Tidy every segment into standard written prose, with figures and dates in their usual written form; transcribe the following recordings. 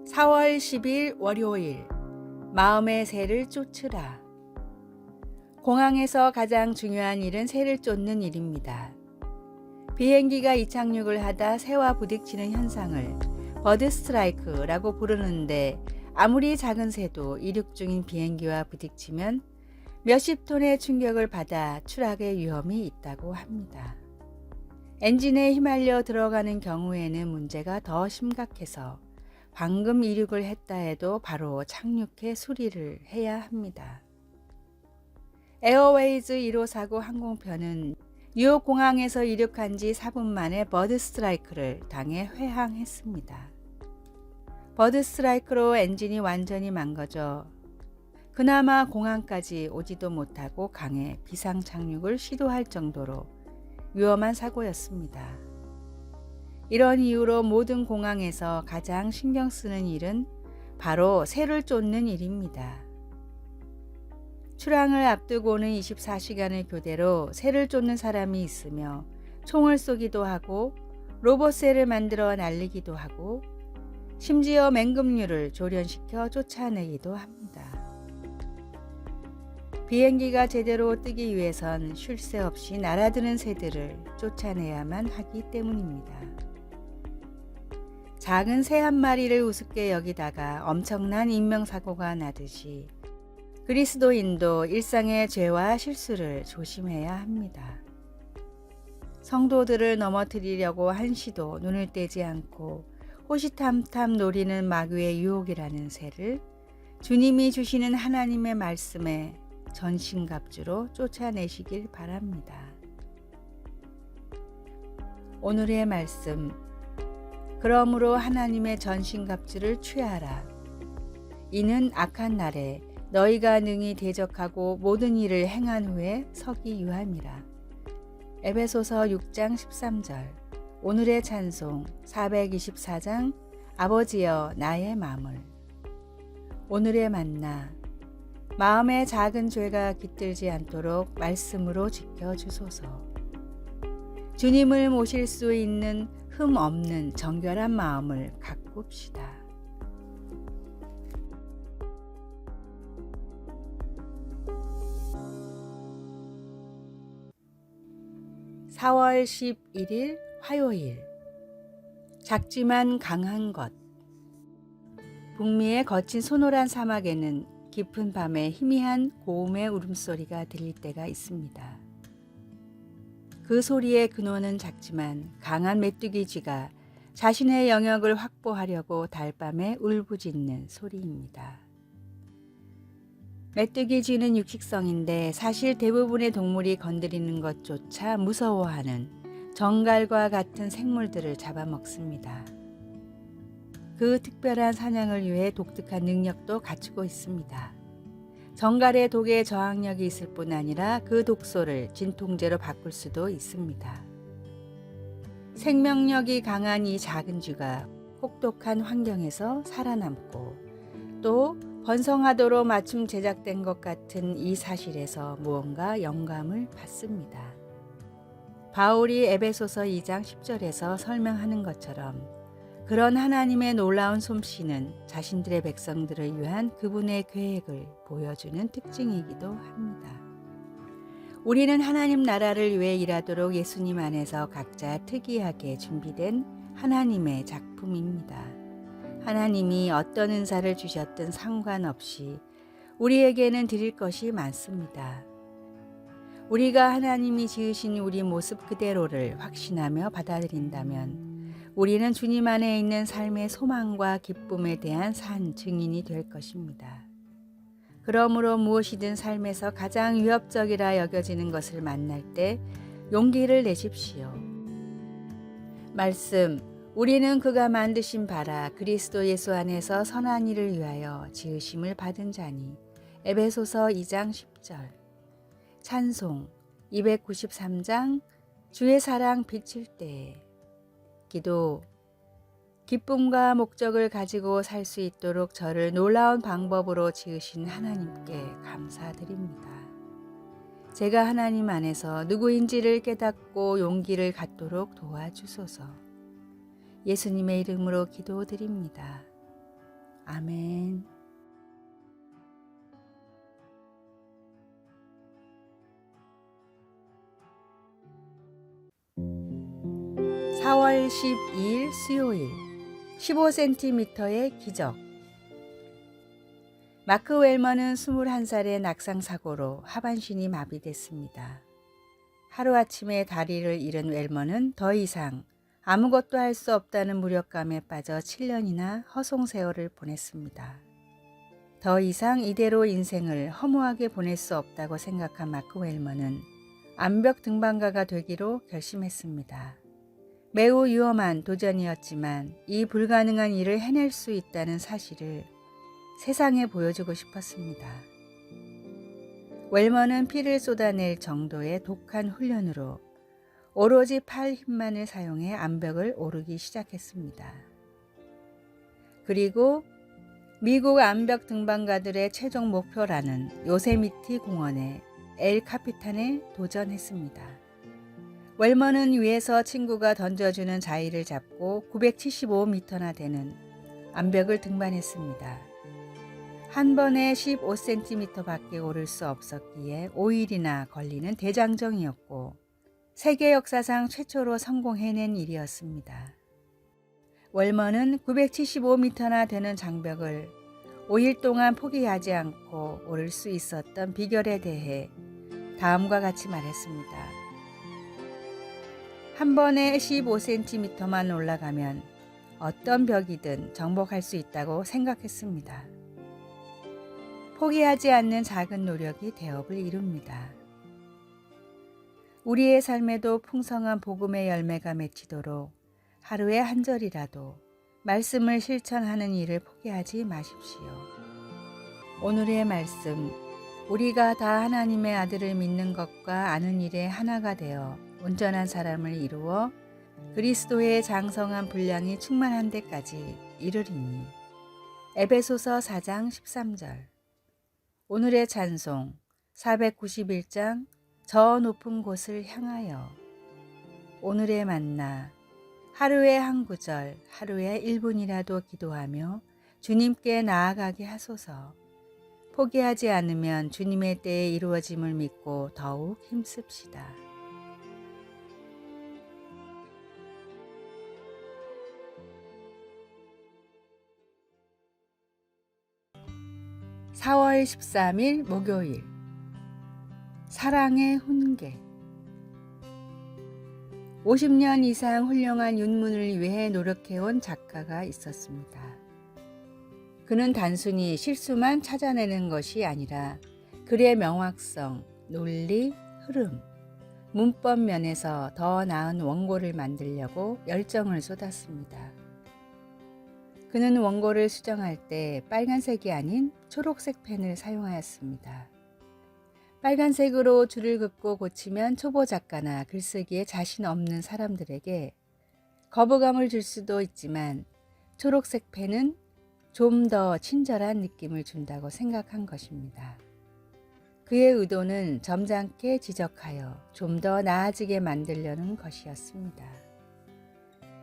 4월 10일 월요일 마음의 새를 쫓으라. 공항에서 가장 중요한 일은 새를 쫓는 일입니다. 비행기가 이착륙을 하다 새와 부딪히는 현상을 버드 스트라이크라고 부르는데 아무리 작은 새도 이륙 중인 비행기와 부딪히면 몇십 톤의 충격을 받아 추락의 위험이 있다고 합니다. 엔진에 휘말려 들어가는 경우에는 문제가 더 심각해서 방금 이륙을 했다 해도 바로 착륙해 수리를 해야 합니다. 에어웨이즈 1549 항공편은 뉴욕 공항에서 이륙한 지 4분 만에 버드 스트라이크를 당해 회항했습니다. 버드 스트라이크로 엔진이 완전히 망가져 그나마 공항까지 오지도 못하고 강에 비상 착륙을 시도할 정도로 위험한 사고였습니다. 이런 이유로 모든 공항에서 가장 신경 쓰는 일은 바로 새를 쫓는 일입니다. 출항을 앞두고는 24시간을 교대로 새를 쫓는 사람이 있으며 총을 쏘기도 하고 로봇새를 만들어 날리기도 하고 심지어 맹금류를 조련시켜 쫓아내기도 합니다. 비행기가 제대로 뜨기 위해선 쉴 새 없이 날아드는 새들을 쫓아내야만 하기 때문입니다. 작은 새 한 마리를 우습게 여기다가 엄청난 인명사고가 나듯이 그리스도인도 일상의 죄와 실수를 조심해야 합니다. 성도들을 넘어뜨리려고 한시도 눈을 떼지 않고 호시탐탐 노리는 마귀의 유혹이라는 새를 주님이 주시는 하나님의 말씀에 전신갑주로 쫓아내시길 바랍니다. 오늘의 말씀, 그러므로 하나님의 전신갑주를 취하라. 이는 악한 날에 너희가 능히 대적하고 모든 일을 행한 후에 서기 유함이라. 에베소서 6장 13절. 오늘의 찬송 424장 아버지여 나의 마음을. 오늘의 만나, 마음의 작은 죄가 깃들지 않도록 말씀으로 지켜주소서. 주님을 모실 수 있는 흠 없는 정결한 마음을 가꿉시다. (4월 11일) 화요일. 작지만 강한 것. 북미의 거친 소노란 사막에는 깊은 밤에 희미한 고음의 울음소리가 들릴 때가 있습니다. 그 소리의 근원은 작지만 강한 메뚜기 쥐가 자신의 영역을 확보하려고 달밤에 울부짖는 소리입니다. 메뚜기 쥐는 육식성인데 사실 대부분의 동물이 건드리는 것조차 무서워하는 정갈과 같은 생물들을 잡아먹습니다. 그 특별한 사냥을 위해 독특한 능력도 갖추고 있습니다. 정갈의 독에 저항력이 있을 뿐 아니라 그 독소를 진통제로 바꿀 수도 있습니다. 생명력이 강한 이 작은 쥐가 혹독한 환경에서 살아남고 또 번성하도록 맞춤 제작된 것 같은 이 사실에서 무언가 영감을 받습니다. 바울이 에베소서 2장 10절에서 설명하는 것처럼 그런 하나님의 놀라운 솜씨는 자신들의 백성들을 위한 그분의 계획을 보여주는 특징이기도 합니다. 우리는 하나님 나라를 위해 일하도록 예수님 안에서 각자 특이하게 준비된 하나님의 작품입니다. 하나님이 어떤 은사를 주셨든 상관없이 우리에게는 드릴 것이 많습니다. 우리가 하나님이 지으신 우리 모습 그대로를 확신하며 받아들인다면 우리는 주님 안에 있는 삶의 소망과 기쁨에 대한 산 증인이 될 것입니다. 그러므로 무엇이든 삶에서 가장 위협적이라 여겨지는 것을 만날 때 용기를 내십시오. 말씀, 우리는 그가 만드신 바라 그리스도 예수 안에서 선한 일을 위하여 지으심을 받은 자니. 에베소서 2장 10절. 찬송 293장 주의 사랑 비칠 때에. 기도, 기쁨과 목적을 가지고 살 수 있도록 저를 놀라운 방법으로 지으신 하나님께 감사드립니다. 제가 하나님 안에서 누구인지를 깨닫고 용기를 갖도록 도와주소서. 예수님의 이름으로 기도드립니다. 아멘. 4월 12일 수요일 15cm의 기적. 마크 웰먼은 21살의 낙상사고로 하반신이 마비됐습니다. 하루아침에 다리를 잃은 웰먼은 더 이상 아무것도 할 수 없다는 무력감에 빠져 7년이나 허송세월을 보냈습니다. 더 이상 이대로 인생을 허무하게 보낼 수 없다고 생각한 마크 웰먼은 암벽 등반가가 되기로 결심했습니다. 매우 위험한 도전이었지만 이 불가능한 일을 해낼 수 있다는 사실을 세상에 보여주고 싶었습니다. 웰먼은 피를 쏟아낼 정도의 독한 훈련으로 오로지 팔 힘만을 사용해 암벽을 오르기 시작했습니다. 그리고 미국 암벽 등반가들의 최종 목표라는 요세미티 공원의 엘 카피탄에 도전했습니다. 웰먼은 위에서 친구가 던져주는 자위를 잡고 975m나 되는 암벽을 등반했습니다. 한 번에 15cm밖에 오를 수 없었기에 5일이나 걸리는 대장정이었고 세계 역사상 최초로 성공해낸 일이었습니다. 웰먼은 975m나 되는 장벽을 5일 동안 포기하지 않고 오를 수 있었던 비결에 대해 다음과 같이 말했습니다. 한 번에 15cm만 올라가면 어떤 벽이든 정복할 수 있다고 생각했습니다. 포기하지 않는 작은 노력이 대업을 이룹니다. 우리의 삶에도 풍성한 복음의 열매가 맺히도록 하루에 한 절이라도 말씀을 실천하는 일을 포기하지 마십시오. 오늘의 말씀, 우리가 다 하나님의 아들을 믿는 것과 아는 일에 하나가 되어 온전한 사람을 이루어 그리스도의 장성한 분량이 충만한 데까지 이르리니. 에베소서 4장 13절. 오늘의 찬송 491장 저 높은 곳을 향하여. 오늘의 만나 하루에 한 구절, 하루에 1분이라도 기도하며 주님께 나아가게 하소서. 포기하지 않으면 주님의 때에 이루어짐을 믿고 더욱 힘씁시다. (4월 13일) 목요일. 사랑의 훈계. 50년 이상 훌륭한 윤문을 위해 노력해온 작가가 있었습니다. 그는 단순히 실수만 찾아내는 것이 아니라 글의 명확성, 논리, 흐름, 문법 면에서 더 나은 원고를 만들려고 열정을 쏟았습니다. 그는 원고를 수정할 때 빨간색이 아닌 초록색 펜을 사용하였습니다. 빨간색으로 줄을 긋고 고치면 초보 작가나 글쓰기에 자신 없는 사람들에게 거부감을 줄 수도 있지만 초록색 펜은 좀 더 친절한 느낌을 준다고 생각한 것입니다. 그의 의도는 점잖게 지적하여 좀 더 나아지게 만들려는 것이었습니다.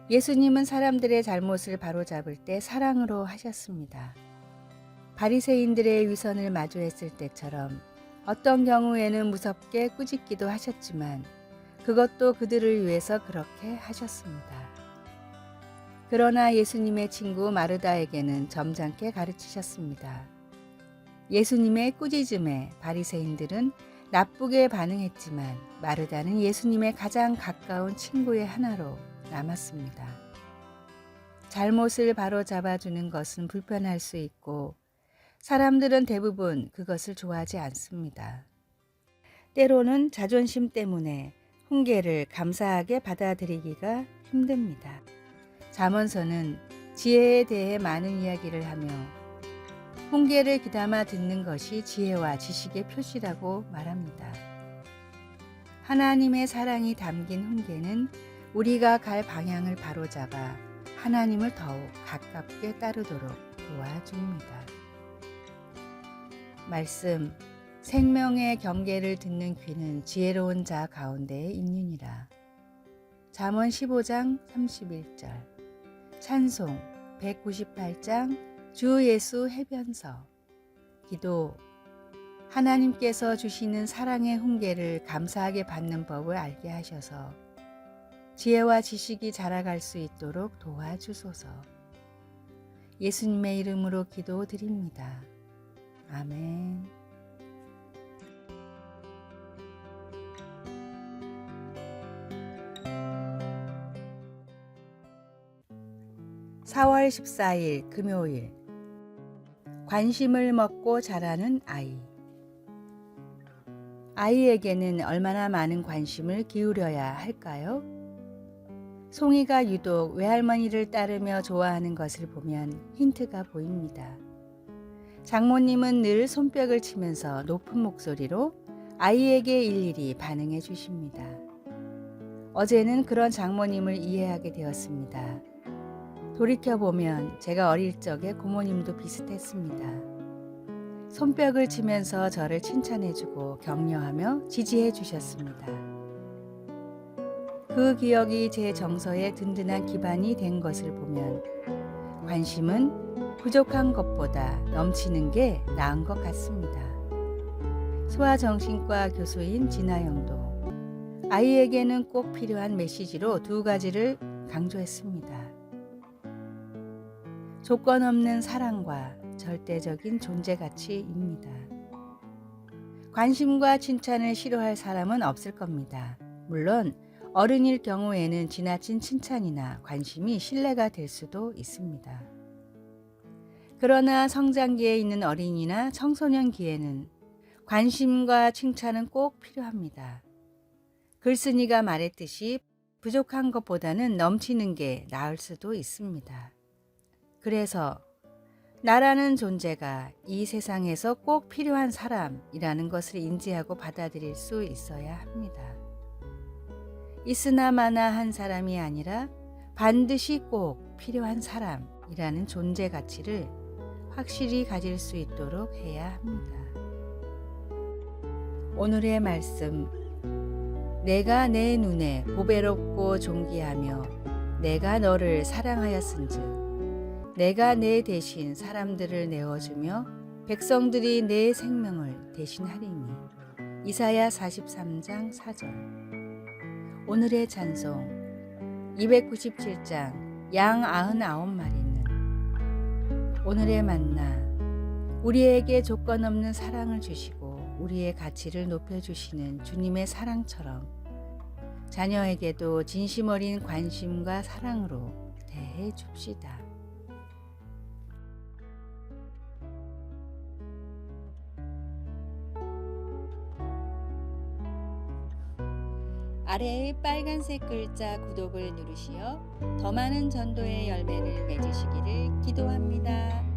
예수님은 사람들의 잘못을 바로잡을 때 사랑으로 하셨습니다. 바리새인들의 위선을 마주했을 때처럼 어떤 경우에는 무섭게 꾸짖기도 하셨지만 그것도 그들을 위해서 그렇게 하셨습니다. 그러나 예수님의 친구 마르다에게는 점잖게 가르치셨습니다. 예수님의 꾸짖음에 바리새인들은 나쁘게 반응했지만 마르다는 예수님의 가장 가까운 친구의 하나로 남았습니다. 잘못을 바로잡아주는 것은 불편할 수 있고 사람들은 대부분 그것을 좋아하지 않습니다. 때로는 자존심 때문에 훈계를 감사하게 받아들이기가 힘듭니다. 잠언서는 지혜에 대해 많은 이야기를 하며 훈계를 귀담아 듣는 것이 지혜와 지식의 표시라고 말합니다. 하나님의 사랑이 담긴 훈계는 우리가 갈 방향을 바로잡아 하나님을 더욱 가깝게 따르도록 도와줍니다. 말씀, 생명의 경계를 듣는 귀는 지혜로운 자 가운데에 있느니라. 잠언 15장 31절. 찬송 198장 주 예수 해변서. 기도. 하나님께서 주시는 사랑의 훈계를 감사하게 받는 법을 알게 하셔서 지혜와 지식이 자라갈 수 있도록 도와주소서. 예수님의 이름으로 기도드립니다. 아멘. 4월 14일 금요일. 관심을 먹고 자라는 아이. 아이에게는 얼마나 많은 관심을 기울여야 할까요? 송이가 유독 외할머니를 따르며 좋아하는 것을 보면 힌트가 보입니다. 장모님은 늘 손뼉을 치면서 높은 목소리로 아이에게 일일이 반응해 주십니다. 어제는 그런 장모님을 이해하게 되었습니다. 돌이켜보면 제가 어릴 적에 고모님도 비슷했습니다. 손뼉을 치면서 저를 칭찬해주고 격려하며 지지해 주셨습니다. 그 기억이 제 정서에 든든한 기반이 된 것을 보면 관심은 부족한 것보다 넘치는 게 나은 것 같습니다. 소아정신과 교수인 진아영도 아이에게는 꼭 필요한 메시지로 두 가지를 강조했습니다. 조건 없는 사랑과 절대적인 존재 가치입니다. 관심과 칭찬을 싫어할 사람은 없을 겁니다. 물론 어른일 경우에는 지나친 칭찬이나 관심이 신뢰가 될 수도 있습니다. 그러나 성장기에 있는 어린이나 청소년기에는 관심과 칭찬은 꼭 필요합니다. 글쓴이가 말했듯이 부족한 것보다는 넘치는 게 나을 수도 있습니다. 그래서 나라는 존재가 이 세상에서 꼭 필요한 사람이라는 것을 인지하고 받아들일 수 있어야 합니다. 있으나 마나 한 사람이 아니라 반드시 꼭 필요한 사람이라는 존재 가치를 확실히 가질 수 있도록 해야 합니다. 오늘의 말씀. 내가 내 눈에 보배롭고 존귀하며 내가 너를 사랑하였은즉 내가 내 대신 사람들을 내어주며 백성들이 내 생명을 대신하리니. 이사야 43장 4절. 오늘의 찬송. 297장 양 99마리는. 오늘의 만나. 우리에게 조건 없는 사랑을 주시고 우리의 가치를 높여주시는 주님의 사랑처럼 자녀에게도 진심 어린 관심과 사랑으로 대해 줍시다. 아래의 빨간색 글자 구독을 누르시어 더 많은 전도의 열매를 맺으시기를 기도합니다.